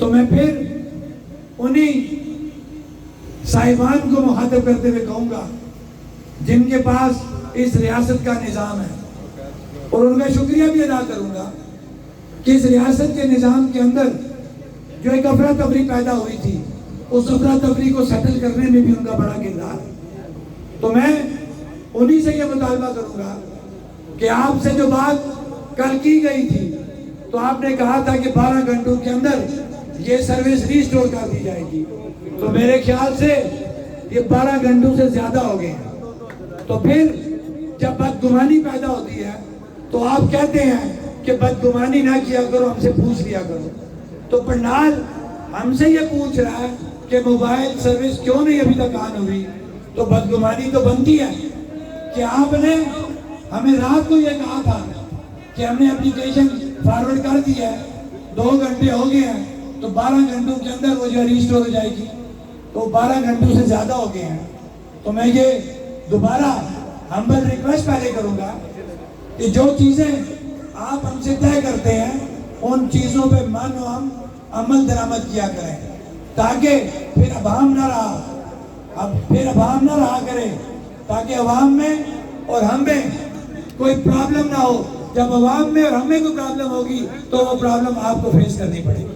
تو میں پھر انہی صاحبان کو مخاطب کرتے ہوئے کہوں گا جن کے پاس اس ریاست کا نظام ہے، اور ان کا شکریہ بھی ادا کروں گا کہ اس ریاست کے نظام کے اندر جو ایک افراتفری پیدا ہوئی تھی، اس افراتفری کو سیٹل کرنے میں بھی ان کا بڑا کردار ہے۔ تو میں انہی سے یہ مطالبہ کروں گا کہ آپ سے جو بات کل کی گئی تھی، تو آپ نے کہا تھا کہ 12 گھنٹوں کے اندر یہ سروس ریسٹور کر دی جائے گی، تو میرے خیال سے یہ 12 گھنٹوں سے زیادہ ہو گئے ہیں۔ تو پھر جب بدگمانی پیدا ہوتی ہے تو آپ کہتے ہیں کہ بدگمانی نہ کیا کرو، ہم سے پوچھ لیا کرو۔ تو پنڈال ہم سے یہ پوچھ رہا ہے کہ موبائل سروس کیوں نہیں ابھی تک آن ہوئی، تو بدگمانی تو بنتی ہے کہ آپ نے ہمیں رات کو یہ کہا تھا کہ ہم نے اپلیکیشن فارورڈ کر دی ہے، 2 گھنٹے ہو گئے ہیں، تو 12 گھنٹوں کے اندر وہ جو ریسٹور ہو جائے گی، تو 12 گھنٹوں سے زیادہ ہو گئے ہیں۔ تو میں یہ دوبارہ ہمبل ریکویسٹ پہلے کروں گا کہ جو چیزیں آپ ہم سے طے کرتے ہیں ان چیزوں پہ من و ہم عمل درآمد کیا کریں، تاکہ پھر عوام نہ رہا کرے، تاکہ عوام میں اور ہم میں کوئی پرابلم نہ ہو۔ جب عوام میں اور ہم میں کوئی پرابلم ہوگی تو وہ پرابلم آپ کو فیس کرنی پڑے گی۔